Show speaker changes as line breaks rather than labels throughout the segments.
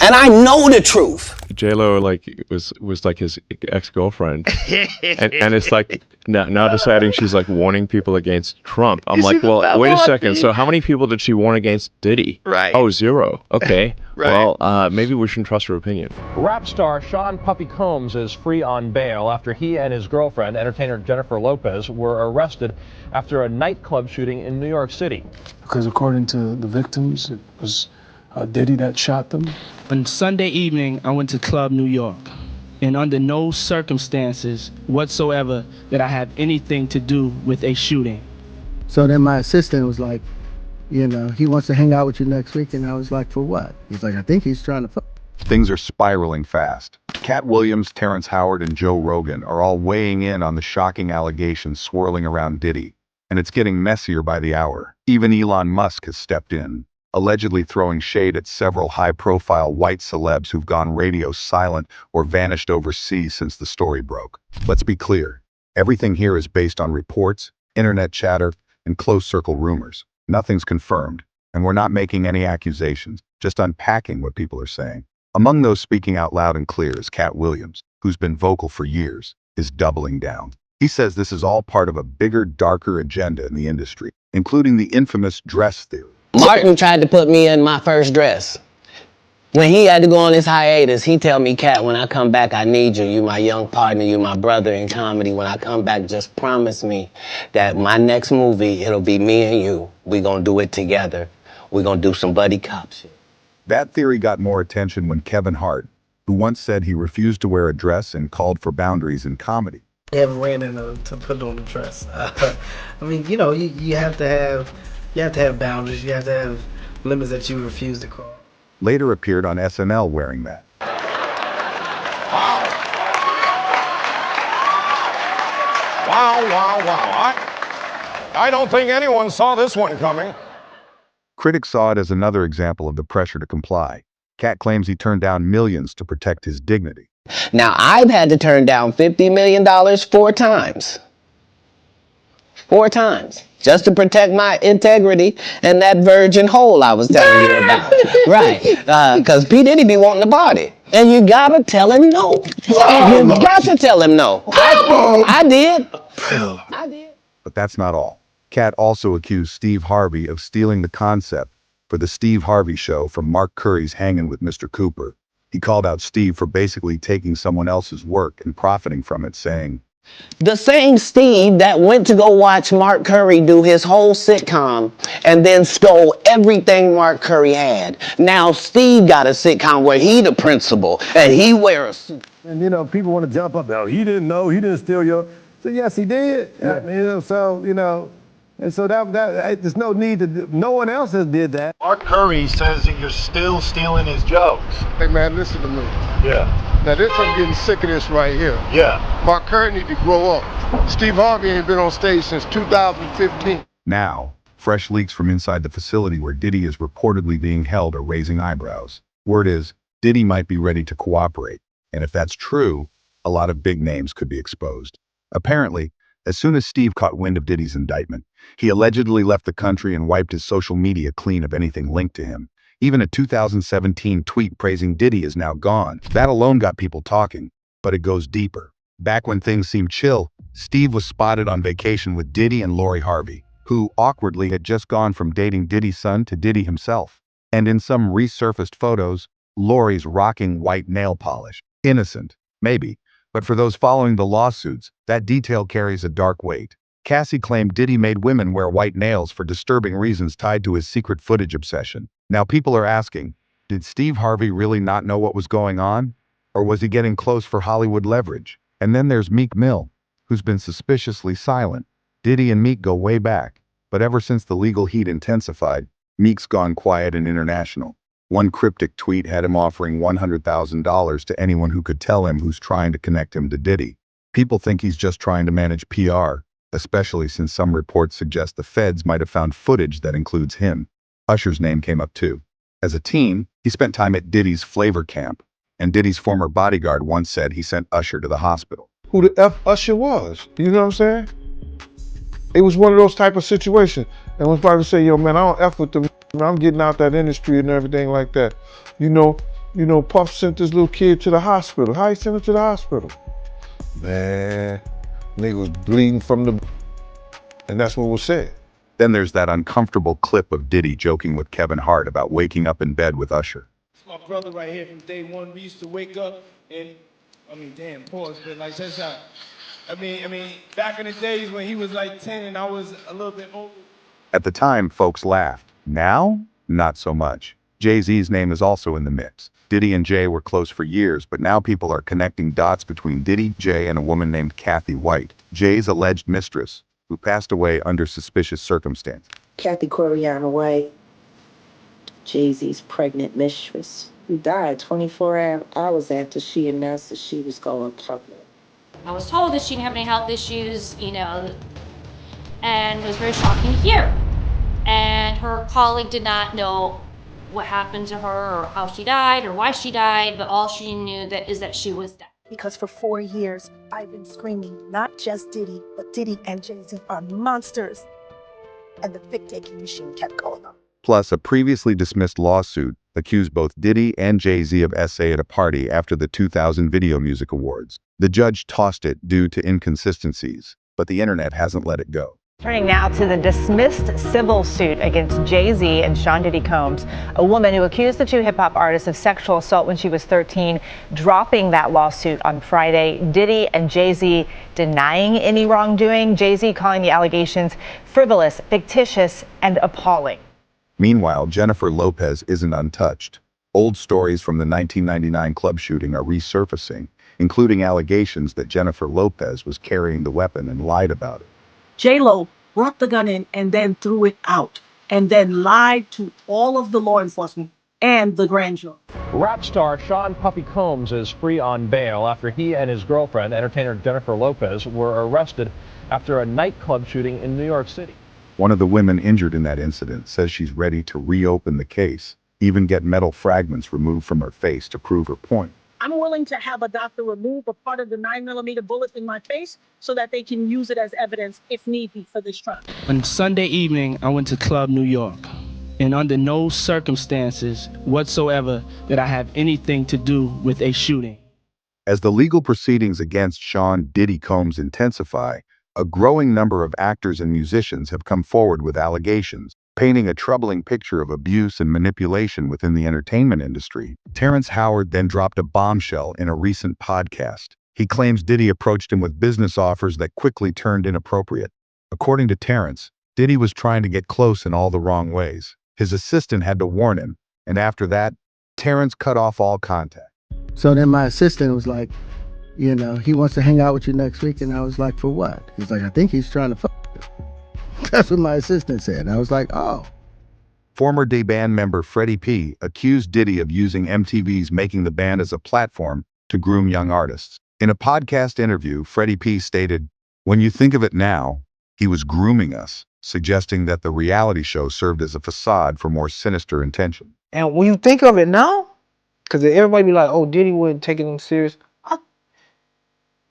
And I know the truth.
J-Lo like was like his ex-girlfriend, and it's like now deciding she's like warning people against Trump. I'm like, well, wait a second. So how many people did she warn against Diddy?
Right.
Oh, 0. Okay.
Right.
Well, maybe we shouldn't trust her opinion.
Rap star Sean Puffy Combs is free on bail after he and his girlfriend, entertainer Jennifer Lopez, were arrested after a nightclub shooting in New York City.
Because according to the victims, it was Diddy that shot them.
On Sunday evening, I went to Club New York, and under no circumstances whatsoever did I have anything to do with a shooting.
So then my assistant was like, you know, he wants to hang out with you next week, and I was like, for what? He's like, I think he's trying to fuck.
Things are spiraling fast. Katt Williams, Terrence Howard, and Joe Rogan are all weighing in on the shocking allegations swirling around Diddy, and it's getting messier by the hour. Even Elon Musk has stepped in, allegedly throwing shade at several high-profile white celebs who've gone radio silent or vanished overseas since the story broke. Let's be clear, everything here is based on reports, internet chatter, and close-circle rumors. Nothing's confirmed, and we're not making any accusations, just unpacking what people are saying. Among those speaking out loud and clear is Katt Williams, who's been vocal for years, is doubling down. He says this is all part of a bigger, darker agenda in the industry, including the infamous dress theory.
Martin tried to put me in my first dress. When he had to go on his hiatus, he tell me, Katt, when I come back, I need you. You my young partner, you my brother in comedy. When I come back, just promise me that my next movie, it'll be me and you. We gonna do it together. We gonna do some buddy cop shit.
That theory got more attention when Kevin Hart, who once said he refused to wear a dress and called for boundaries in comedy.
I haven't ran into to put on the dress. I mean, you know, you have to have boundaries. You have to have limits that you refuse to cross.
Later appeared on SNL wearing that.
Wow. I don't think anyone saw this one coming.
Critics saw it as another example of the pressure to comply. Katt claims he turned down millions to protect his dignity.
Now, I've had to turn down $50 million 4 times. 4 times. Just to protect my integrity and that virgin hole I was telling you about. Right. Because P. Diddy be wanting to party. And you gotta tell him no. You got to tell him no. I did. I did.
But that's not all. Katt also accused Steve Harvey of stealing the concept for the Steve Harvey Show from Mark Curry's Hangin' with Mr. Cooper. He called out Steve for basically taking someone else's work and profiting from it, saying,
the same Steve that went to go watch Mark Curry do his whole sitcom and then stole everything Mark Curry had. Now Steve got a sitcom where he the principal and he wear a suit.
And you know, people want to jump up, oh, he didn't know, he didn't steal your. So yes, he did. Yeah. And so that there's no need to, no one else has did that.
Mark Curry says that you're still stealing his jokes.
Hey man, listen to me.
Yeah.
Now this, I'm getting sick of this right here.
Yeah.
Mark Curry need to grow up. Steve Harvey ain't been on stage since 2015.
Now, fresh leaks from inside the facility where Diddy is reportedly being held are raising eyebrows. Word is, Diddy might be ready to cooperate. And if that's true, a lot of big names could be exposed. Apparently, as soon as Steve caught wind of Diddy's indictment, he allegedly left the country and wiped his social media clean of anything linked to him. Even a 2017 tweet praising Diddy is now gone. That alone got people talking, but it goes deeper. Back when things seemed chill, Steve was spotted on vacation with Diddy and Lori Harvey, who awkwardly had just gone from dating Diddy's son to Diddy himself. And in some resurfaced photos, Lori's rocking white nail polish. Innocent, maybe, but for those following the lawsuits, that detail carries a dark weight. Cassie claimed Diddy made women wear white nails for disturbing reasons tied to his secret footage obsession. Now people are asking, did Steve Harvey really not know what was going on? Or was he getting close for Hollywood leverage? And then there's Meek Mill, who's been suspiciously silent. Diddy and Meek go way back, but ever since the legal heat intensified, Meek's gone quiet and international. One cryptic tweet had him offering $100,000 to anyone who could tell him who's trying to connect him to Diddy. People think he's just trying to manage PR, especially since some reports suggest the feds might have found footage that includes him. Usher's name came up too. As a teen, he spent time at Diddy's flavor camp, and Diddy's former bodyguard once said he sent Usher to the hospital.
Who the F Usher was, you know what I'm saying? It was one of those type of situations. And when somebody say, yo man, I don't F with them, I'm getting out that industry and everything like that. You know, You know, Puff sent this little kid to the hospital. How he sent him to the hospital? Man, nigga was bleeding from the... And that's what was said.
Then there's that uncomfortable clip of Diddy joking with Kevin Hart about waking up in bed with Usher.
It's my brother right here from day one. We used to wake up and, damn, pause, but like that's how. Back in the days when he was like 10 and I was a little bit older.
At the time, folks laughed. Now, not so much. Jay-Z's name is also in the mix. Diddy and Jay were close for years, but now people are connecting dots between Diddy, Jay, and a woman named Kathy White, Jay's alleged mistress, who passed away under suspicious circumstances.
Kathy Coriana White, Jay-Z's pregnant mistress, who died 24 hours after she announced that she was going public.
I was told that she didn't have any health issues, and it was very shocking to hear. And her colleague did not know what happened to her or how she died or why she died, but all she knew is that she was dead.
Because for 4 years, I've been screaming, not just Diddy, but Diddy and Jay-Z are monsters. And the pick-taking machine kept going on.
Plus, a previously dismissed lawsuit accused both Diddy and Jay-Z of SA at a party after the 2000 Video Music Awards. The judge tossed it due to inconsistencies, but the internet hasn't let it go.
Turning now to the dismissed civil suit against Jay-Z and Sean Diddy Combs, a woman who accused the two hip-hop artists of sexual assault when she was 13, dropping that lawsuit on Friday. Diddy and Jay-Z denying any wrongdoing, Jay-Z calling the allegations frivolous, fictitious, and appalling.
Meanwhile, Jennifer Lopez isn't untouched. Old stories from the 1999 club shooting are resurfacing, including allegations that Jennifer Lopez was carrying the weapon and lied about it.
J-Lo brought the gun in and then threw it out, and then lied to all of the law enforcement and the grand jury.
Rap star Sean Puffy Combs is free on bail after he and his girlfriend, entertainer Jennifer Lopez, were arrested after a nightclub shooting in New York City.
One of the women injured in that incident says she's ready to reopen the case, even get metal fragments removed from her face to prove her point.
I'm willing to have a doctor remove a part of the 9mm bullet in my face so that they can use it as evidence if need be for this trial.
On Sunday evening, I went to Club New York, and under no circumstances whatsoever did I have anything to do with a shooting.
As the legal proceedings against Sean Diddy Combs intensify, a growing number of actors and musicians have come forward with allegations, painting a troubling picture of abuse and manipulation within the entertainment industry. Terrence Howard then dropped a bombshell in a recent podcast. He claims Diddy approached him with business offers that quickly turned inappropriate. According to Terrence, Diddy was trying to get close in all the wrong ways. His assistant had to warn him, and after that, Terrence cut off all contact.
So then my assistant was like, he wants to hang out with you next week. And I was like, for what? He's like, I think he's trying to fuck you. That's what my assistant said. And I was like, oh.
Former Day Band member Freddie P. accused Diddy of using MTV's Making the Band as a platform to groom young artists. In a podcast interview, Freddie P. stated, "When you think of it now, he was grooming us, suggesting that the reality show served as a facade for more sinister intention."
And when you think of it now, because everybody be like, oh, Diddy wasn't taking them serious.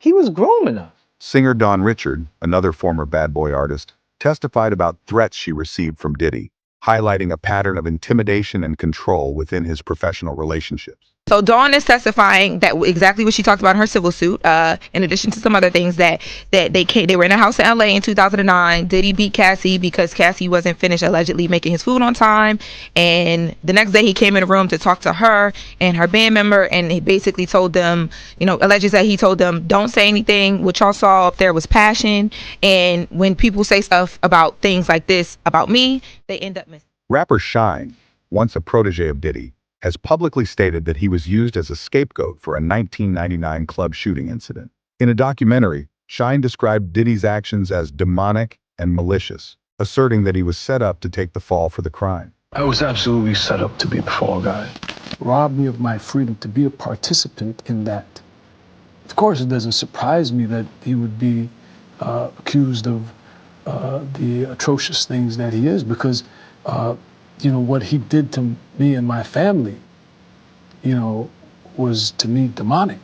He was grooming us.
Singer Dawn Richard, another former Bad Boy artist, testified about threats she received from Diddy, highlighting a pattern of intimidation and control within his professional relationships.
So Dawn is testifying that exactly what she talked about in her civil suit, in addition to some other things that they were in a house in LA in 2009. Diddy beat Cassie because Cassie wasn't finished allegedly making his food on time. And the next day he came in the room to talk to her and her band member, and he basically told them, allegedly that he told them, don't say anything. What y'all saw up there was passion. And when people say stuff about things like this about me, they end up missing.
Rapper Shine, once a protege of Diddy, has publicly stated that he was used as a scapegoat for a 1999 club shooting incident. In a documentary, Shine described Diddy's actions as demonic and malicious, asserting that he was set up to take the fall for the crime.
I was absolutely set up to be the fall guy. Robbed me of my freedom to be a participant in that. Of course, it doesn't surprise me that he would be accused of the atrocious things that he is, because what he did to me and my family, was to me demonic.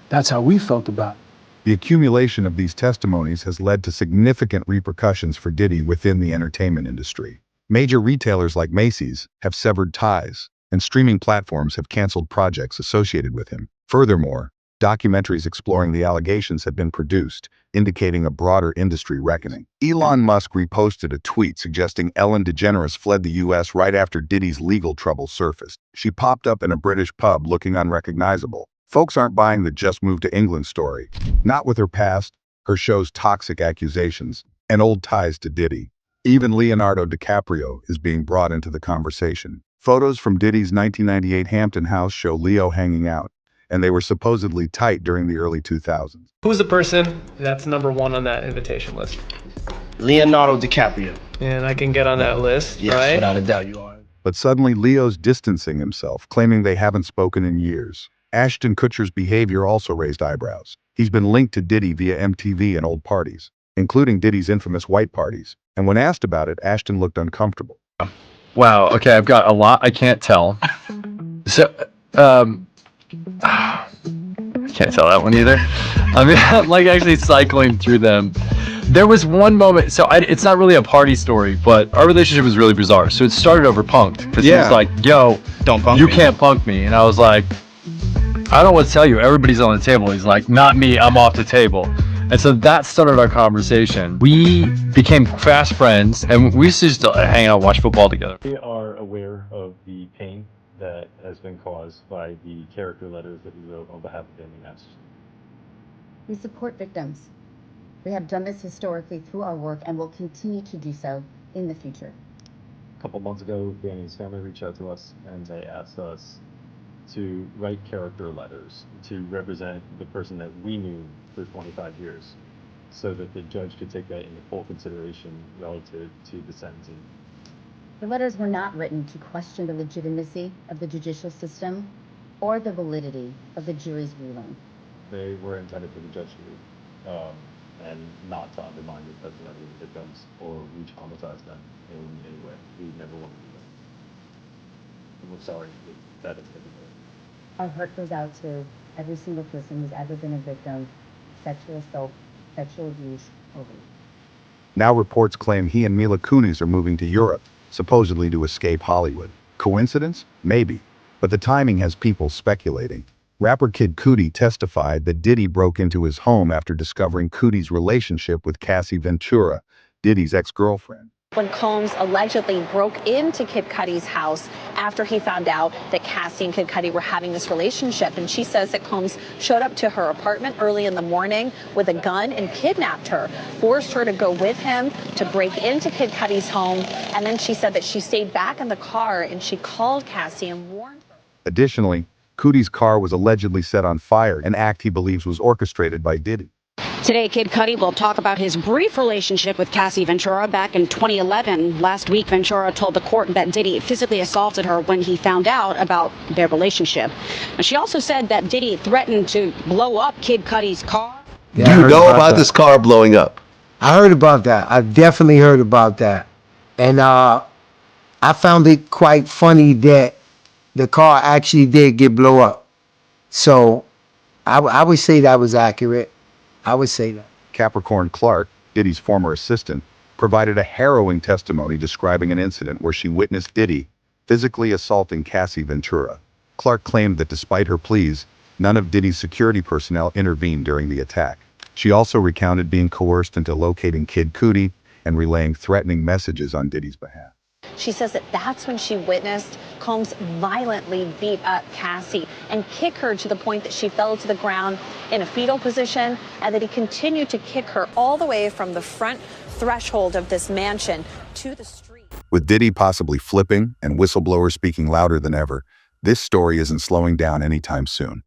That's how we felt about it.
The accumulation of these testimonies has led to significant repercussions for Diddy within the entertainment industry. Major retailers like Macy's have severed ties, and streaming platforms have canceled projects associated with him. Furthermore, documentaries exploring the allegations have been produced, indicating a broader industry reckoning. Elon Musk reposted a tweet suggesting Ellen DeGeneres fled the US right after Diddy's legal trouble surfaced. She popped up in a British pub looking unrecognizable. Folks aren't buying the just moved to England story. Not with her past, her show's toxic accusations, and old ties to Diddy. Even Leonardo DiCaprio is being brought into the conversation. Photos from Diddy's 1998 Hampton house show Leo hanging out, and they were supposedly tight during the early 2000s.
Who's the person that's #1 on that invitation list?
Leonardo DiCaprio.
And I can get on that list,
Yes,
right?
without a doubt you are.
But suddenly Leo's distancing himself, claiming they haven't spoken in years. Ashton Kutcher's behavior also raised eyebrows. He's been linked to Diddy via MTV and old parties, including Diddy's infamous white parties. And when asked about it, Ashton looked uncomfortable.
Wow, okay, I've got a lot I can't tell. So, I can't tell that one either. I mean, I'm like actually cycling through them. There was one moment, so it's not really a party story, but our relationship was really bizarre. So it started over punked, because he was like, yo,
don't punk
you
me.
can't punk me. And I was like, I don't know what to tell you, everybody's on the table. He's like, not me, I'm off the table. And so that started our conversation. We became fast friends, and we used to just hang out and watch football together.
We are aware of the pain that has been caused by the character letters that he wrote on behalf of Danny Ness.
We support victims. We have done this historically through our work and will continue to do so in the future.
A couple months ago, Danny's family reached out to us and they asked us to write character letters to represent the person that we knew for 25 years so that the judge could take that into full consideration relative to the sentencing.
The letters were not written to question the legitimacy of the judicial system or the validity of the jury's ruling.
They were intended for the judge to read and not to undermine the testimony of the victims or re-traumatize them in any way. We never wanted to do that. And we're sorry that it didn't.
Our heart goes out to every single person who's ever been a victim of sexual assault, sexual abuse, or rape.
Now reports claim he and Mila Kunis are moving to Europe, supposedly to escape Hollywood. Coincidence? Maybe. But the timing has people speculating. Rapper Kid Cudi testified that Diddy broke into his home after discovering Cudi's relationship with Cassie Ventura, Diddy's ex-girlfriend.
When Combs allegedly broke into Kid Cudi's house after he found out that Cassie and Kid Cudi were having this relationship. And she says that Combs showed up to her apartment early in the morning with a gun and kidnapped her, forced her to go with him to break into Kid Cudi's home. And then she said that she stayed back in the car and she called Cassie and warned her.
Additionally, Cudi's car was allegedly set on fire, an act he believes was orchestrated by Diddy.
Today, Kid Cudi will talk about his brief relationship with Cassie Ventura back in 2011. Last week, Ventura told the court that Diddy physically assaulted her when he found out about their relationship. And she also said that Diddy threatened to blow up Kid Cudi's car.
Yeah, you know about this car blowing up?
I heard about that. I definitely heard about that. And I found it quite funny that the car actually did get blow up. So I would say that was accurate. I would say that.
Capricorn Clark, Diddy's former assistant, provided a harrowing testimony describing an incident where she witnessed Diddy physically assaulting Cassie Ventura. Clark claimed that despite her pleas, none of Diddy's security personnel intervened during the attack. She also recounted being coerced into locating Kid Cudi and relaying threatening messages on Diddy's behalf.
She says that that's when she witnessed Combs violently beat up Cassie and kick her to the point that she fell to the ground in a fetal position, and that he continued to kick her all the way from the front threshold of this mansion to the street.
With Diddy possibly flipping and whistleblowers speaking louder than ever, this story isn't slowing down anytime soon.